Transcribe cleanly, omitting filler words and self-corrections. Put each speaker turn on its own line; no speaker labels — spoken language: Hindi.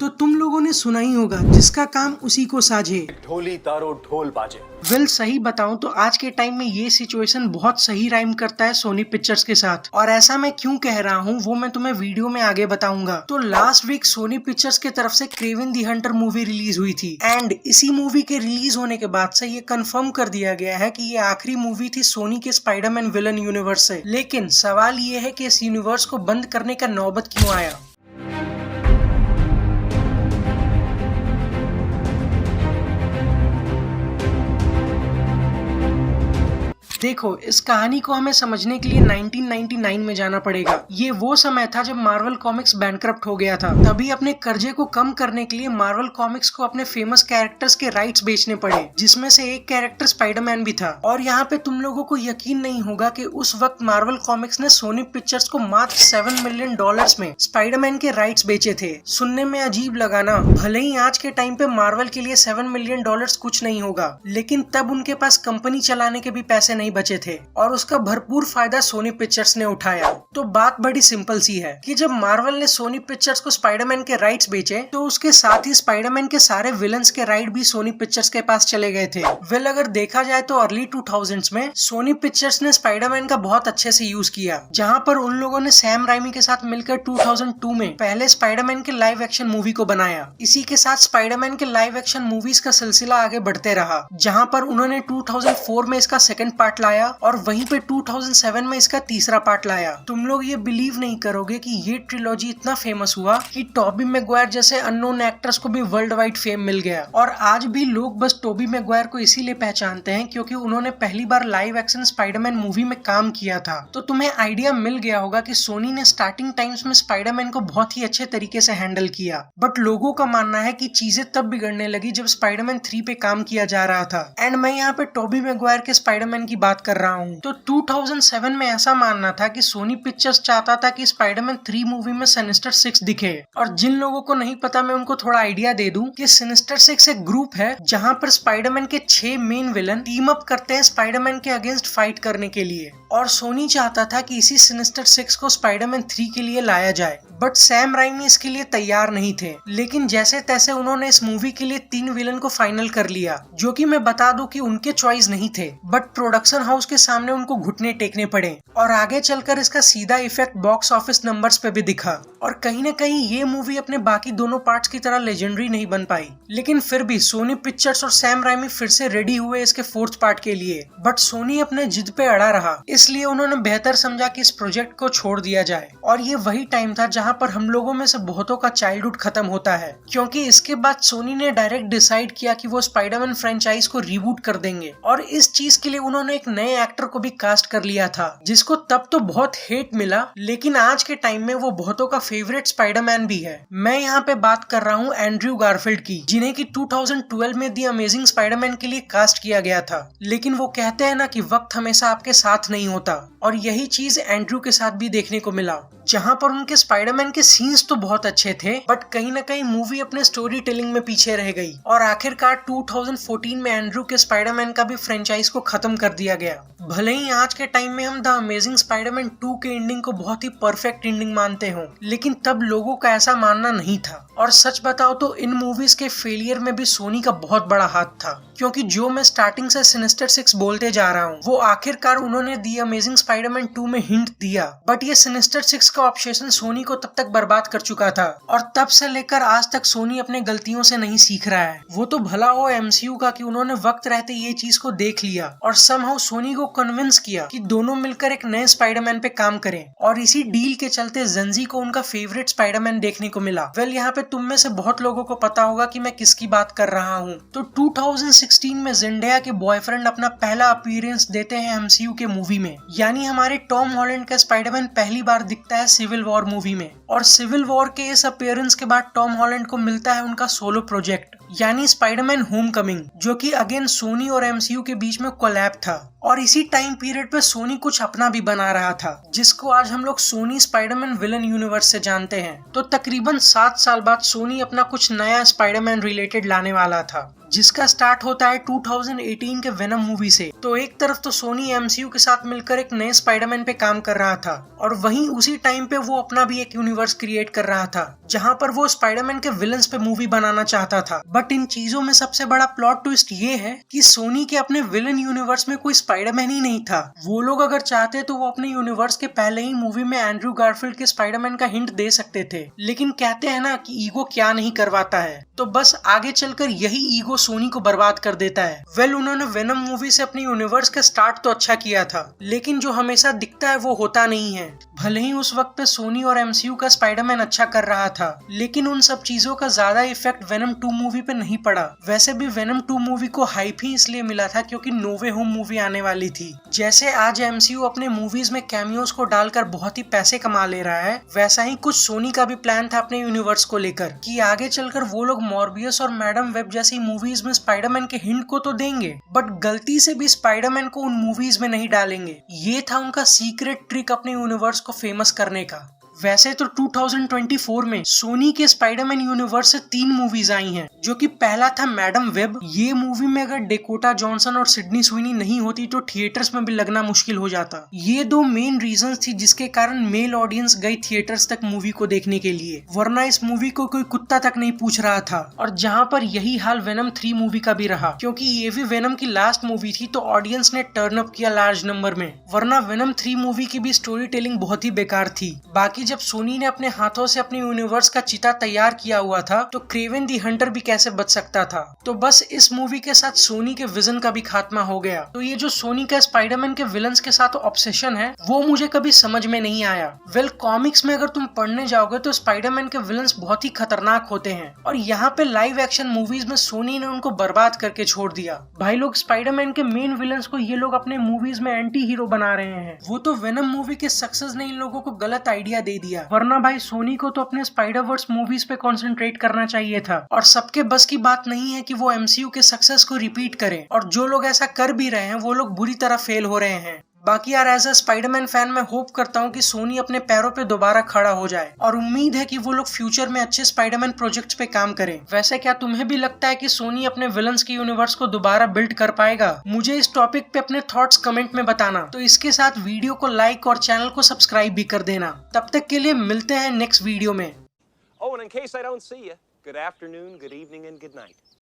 तो तुम लोगों ने सुना ही होगा, जिसका काम उसी को साझे।
ढोली तारो ढोल बाजे।
वेल सही बताऊं तो आज के टाइम में ये सिचुएशन बहुत सही राइम करता है सोनी पिक्चर्स के साथ। और ऐसा मैं क्यों कह रहा हूँ वो मैं तुम्हें वीडियो में आगे बताऊंगा। तो लास्ट वीक सोनी पिक्चर्स की तरफ से क्रेवन दी हंटर मूवी रिलीज हुई थी एंड इसी मूवी के रिलीज होने के बाद से ये कंफर्म कर दिया गया है कि ये आखिरी मूवी थी सोनी के स्पाइडरमैन विलन यूनिवर्स से। लेकिन सवाल ये है कि इस यूनिवर्स को बंद करने का नौबत क्यों आया। देखो, इस कहानी को हमें समझने के लिए 1999 में जाना पड़ेगा। ये वो समय था जब मार्वल कॉमिक्स बैंकक्रप्ट हो गया था। तभी अपने कर्जे को कम करने के लिए मार्वल कॉमिक्स को अपने फेमस कैरेक्टर्स के राइट्स बेचने पड़े, जिसमें से एक कैरेक्टर स्पाइडरमैन भी था। और यहाँ पे तुम लोगों को यकीन नहीं होगा कि उस वक्त मार्वल कॉमिक्स ने सोनी पिक्चर्स को मात्र $7 मिलियन में स्पाइडरमैन के राइट्स बेचे थे। सुनने में अजीब लगा ना? भले ही आज के टाइम पे मार्वल के लिए $7 मिलियन कुछ नहीं होगा, लेकिन तब उनके पास कंपनी चलाने के भी पैसे नहीं बचे थे और उसका भरपूर फायदा सोनी पिक्चर्स ने उठाया। तो बात बड़ी सिंपल सी है कि जब मार्वल ने सोनी पिक्चर्स को स्पाइडरमैन के राइट्स बेचे तो उसके साथ ही स्पाइडरमैन के सारे विलन्स के राइट भी सोनी पिक्चर्स के पास चले गए थे। वेल अगर देखा जाए तो अर्ली 2000s में सोनी पिक्चर्स ने स्पाइडरमैन का बहुत अच्छे से यूज किया, जहां पर उन लोगों ने सैम राइमी के साथ मिलकर 2002 में पहले स्पाइडरमैन के लाइव एक्शन मूवी को बनाया। इसी के साथ स्पाइडरमैन के लाइव एक्शन मूवीज का सिलसिला आगे बढ़ते रहा, जहां पर उन्होंने 2004 में इसका सेकंड पार्ट लाया और वहीं पे 2007 में इसका तीसरा पार्ट लाया। तुम लोग ये बिलीव नहीं करोगे कि ये ट्रिलॉजी इतना फेमस हुआ कि टोबी मैगवायर जैसे अननोन एक्टर्स को भी वर्ल्ड वाइड फेम मिल गया। और आज भी लोग बस टोबी मैगवायर को इसीलिए पहचानते हैं क्योंकि उन्होंने पहली बार लाइव एक्शन स्पाइडरमैन मूवी में काम किया था। तो तुम्हें आइडिया मिल गया होगा कि सोनी ने स्टार्टिंग टाइम्स में स्पाइडरमैन को बहुत ही अच्छे तरीके से हैंडल किया। बट लोगों का मानना है कि चीजें तब बिगड़ने लगी जब स्पाइडरमैन 3 पे काम किया जा रहा था। एंड मैं यहाँ पे टोबी मैगवायर के स्पाइडरमैन की बात कर रहा हूँ। तो 2007 में ऐसा मानना था कि सोनी पिक्चर्स चाहता था कि स्पाइडरमैन 3 मूवी में सिनिस्टर 6 दिखे। और जिन लोगों को नहीं पता मैं उनको थोड़ा आइडिया दे दूं कि सिनिस्टर 6 एक ग्रुप है जहां पर स्पाइडरमैन के 6 मेन विलन टीम अप करते हैं स्पाइडरमैन के अगेंस्ट फाइट करने के लिए। और सोनी चाहता था कि इसी सिनिस्टर 6 को स्पाइडरमैन 3 के लिए लाया जाए, बट सैम राइमी इसके लिए तैयार नहीं थे। लेकिन जैसे तैसे उन्होंने इस मूवी के लिए 3 विलन को फाइनल कर लिया, जो कि मैं बता दूं कि उनके चॉइस नहीं थे, बट प्रोडक्शन हाउस के सामने उनको घुटने टेकने पड़े। और आगे चलकर इसका सीधा इफेक्ट बॉक्स ऑफिस नंबर्स पे भी दिखा। और कहीं न कहीं ये मूवी अपने बाकी दोनों पार्ट्स की तरह लेजेंडरी नहीं बन पाई, लेकिन फिर भी सोनी पिक्चर्स और सैम राइमी फिर से रेडी हुए इसके 4th पार्ट के लिए। बट सोनी अपने जिद पे अड़ा रहा, इसलिए उन्होंने बेहतर समझा कि इस प्रोजेक्ट को छोड़ दिया जाए। और ये वही टाइम था जहां पर हम लोगों में से बहुतों का चाइल्डहुड खत्म होता है, क्योंकि इसके बाद सोनी ने डायरेक्ट डिसाइड किया कि वो स्पाइडरमैन फ्रेंचाइज को रिबूट कर देंगे। और इस चीज के लिए उन्होंने एक नए एक्टर को भी कास्ट कर लिया था, जिसको तब तो बहुत हेट मिला, लेकिन आज के टाइम में वो बहुतों का फेवरेट स्पाइडरमैन भी है। मैं यहाँ पे बात कर रहा हूँ एंड्रयू गारफील्ड की, जिन्हें की 2012 में दी अमेजिंग स्पाइडरमैन के लिए कास्ट किया गया था। लेकिन वो कहते हैं ना कि वक्त हमेशा आपके साथ नहीं होता, और यही चीज एंड्रयू के साथ भी देखने को मिला, जहां पर उनके स्पाइडरमैन के सीन्स तो बहुत अच्छे थे, बट कहीं ना कहीं मूवी अपने स्टोरी टेलिंग में पीछे रह गई। और आखिरकार 2014 में एंड्रयू के स्पाइडरमैन का भी फ्रेंचाइज को खत्म कर दिया गया। भले ही आज के टाइम में हम द अमेजिंग स्पाइडरमैन 2 के एंडिंग को बहुत ही परफेक्ट एंडिंग मानते हो, लेकिन तब लोगों का ऐसा मानना नहीं था। और सच बताओ तो इन मूवीज के फेलियर में भी सोनी का बहुत बड़ा हाथ था, क्योंकि जो मैं स्टार्टिंग से सिनिस्टर 6 बोलते जा रहा हूँ, वो आखिरकार उन्होंने दी अमेजिंग स्पाइडरमैन 2 में हिंट दिया। बट ये सिनिस्टर 6 का ऑब्सेशन सोनी को तब तक बर्बाद कर चुका था, और तब से लेकर आज तक सोनी अपने गलतियों से नहीं सीख रहा है। वो तो भला हो एमसीयू का कि उन्होंने वक्त रहते ये चीज को देख लिया और समहाउ सोनी को कन्विंस किया कि दोनों मिलकर एक नए स्पाइडरमैन पे काम करें। और इसी डील के चलते जेंजी को उनका फेवरेट स्पाइडरमैन देखने को मिला। वेल यहाँ पे तुम में से बहुत लोगों को पता होगा कि मैं किसकी बात कर रहा हूँ। तो 2016 में जेंडेया के बॉयफ्रेंड अपना पहला अपीयरेंस देते हैं एमसीयू के मूवी में, यानी हमारे टॉम हॉलैंड का स्पाइडरमैन पहली बार दिखता है सिविल वॉर मूवी में। और सिविल वॉर के इस अपीयरेंस के बाद टॉम हॉलैंड को मिलता है उनका सोलो प्रोजेक्ट, यानी स्पाइडरमैन होमकमिंग, जो कि अगेन सोनी और एमसीयू के बीच में कोलैब था। और इसी टाइम पीरियड पे सोनी कुछ अपना भी बना रहा था, जिसको आज हम लोग सोनी स्पाइडरमैन विलन यूनिवर्स से जानते हैं। तो तकरीबन 7 साल बाद सोनी अपना कुछ नया स्पाइडरमैन रिलेटेड लाने वाला था। जिसका स्टार्ट होता है 2018 के वेनम मूवी से। तो एक तरफ तो सोनी एमसीयू के साथ मिलकर एक नए स्पाइडरमैन पे काम कर रहा था और वहीं उसी टाइम पे वो अपना भी एक यूनिवर्स क्रिएट कर रहा था जहां पर वो स्पाइडरमैन के विलन्स पे मूवी बनाना चाहता था। बट इन चीजों में सबसे बड़ा प्लॉट ट्विस्ट ये है कि सोनी के अपने विलन यूनिवर्स में कोई स्पाइडरमैन ही नहीं था। वो लोग अगर चाहते तो वो अपने यूनिवर्स के पहले ही मूवी में एंड्रू गारफील्ड के स्पाइडरमैन का हिंट दे सकते थे, लेकिन कहते हैं ना कि ईगो क्या नहीं करवाता है, तो बस आगे चलकर यही ईगो सोनी को बर्बाद कर देता है। उन्होंने वेनम मूवी से अपने यूनिवर्स का स्टार्ट तो अच्छा किया था, लेकिन जो हमेशा दिखता है वो होता नहीं है। भले ही उस वक्त पे सोनी और एमसीयू का स्पाइडरमैन अच्छा कर रहा था, लेकिन उन सब चीजों का ज्यादा इफेक्ट वेनम 2 मूवी पे नहीं पड़ा। वैसे भी वेनम 2 मूवी को हाइप ही इसलिए मिला था क्योंकि नो वे होम मूवी आने वाली थी। जैसे आज एमसीयू अपने मूवीज में कैमियोस को डालकर बहुत ही पैसे कमा ले रहा है, वैसा ही कुछ सोनी का भी प्लान था अपने यूनिवर्स को लेकर कि आगे चलकर वो लोग मॉर्बियस और मैडम वेब जैसी मूवीज में स्पाइडरमैन के हिंट को तो देंगे, बट गलती से भी स्पाइडरमैन को उन मूवीज में नहीं डालेंगे। ये था उनका सीक्रेट ट्रिक अपने यूनिवर्स को फेमस करने का। वैसे तो 2024 में सोनी के स्पाइडरमैन यूनिवर्स से 3 मूवीज आई हैं, जो कि पहला था मैडम वेब। ये मूवी में अगर डेकोटा जॉनसन और सिडनी स्विनी नहीं होती तो थिएटर्स में भी लगना मुश्किल हो जाता। ये 2 मेन रीजंस थी जिसके कारण मेल ऑडियंस गई थिएटर्स तक मूवी को देखने के लिए, वरना इस मूवी को कोई कुत्ता तक नहीं पूछ रहा था। और जहाँ पर यही हाल वेनम 3 मूवी का भी रहा, क्योंकि ये भी वेनम की लास्ट मूवी थी तो ऑडियंस ने टर्न अप किया लार्ज नंबर में, वरना वेनम 3 मूवी की भी स्टोरी टेलिंग बहुत ही बेकार थी। बाकी जब सोनी ने अपने हाथों से अपने यूनिवर्स का चिता तैयार किया हुआ था तो क्रेवन दी हंटर भी कैसे बच सकता था। तो बस इस मूवी के साथ सोनी के विजन का भी खात्मा हो गया। तो ये जो सोनी का स्पाइडरमैन के विलन्स के साथ ऑब्सेशन है वो मुझे कभी समझ में नहीं आया। कॉमिक्स में अगर तुम पढ़ने जाओगे तो स्पाइडरमैन के विलन्स बहुत ही खतरनाक होते हैं और यहाँ पे लाइव एक्शन मूवीज में सोनी ने उनको बर्बाद करके छोड़ दिया। भाई लोग स्पाइडरमैन के मेन विलन्स को ये लोग अपने मूवीज में एंटी हीरो बना रहे हैं। वो तो वेनम मूवी के सक्सेस ने इन लोगों को गलत आइडिया दे दिया, वरना भाई सोनी को तो अपने स्पाइडरवर्स मूवीज पे कंसंट्रेट करना चाहिए था। और सबके बस की बात नहीं है कि वो एमसीयू के सक्सेस को रिपीट करें, और जो लोग ऐसा कर भी रहे हैं वो लोग बुरी तरह फेल हो रहे हैं। बाकी यार एज अ स्पाइडरमैन फैन मैं होप करता हूँ कि सोनी अपने पैरों पे दोबारा खड़ा हो जाए और उम्मीद है कि वो लोग फ्यूचर में अच्छे स्पाइडरमैन प्रोजेक्ट्स पे काम करें। वैसे क्या तुम्हें भी लगता है कि सोनी अपने विलन्स के यूनिवर्स को दोबारा बिल्ड कर पाएगा? मुझे इस टॉपिक पे अपने थॉट्स कमेंट में बताना। तो इसके साथ वीडियो को लाइक और चैनल को सब्सक्राइब भी कर देना। तब तक के लिए मिलते हैं नेक्स्ट वीडियो में।
Oh, and in case I don't see you, good afternoon, good evening, and good night.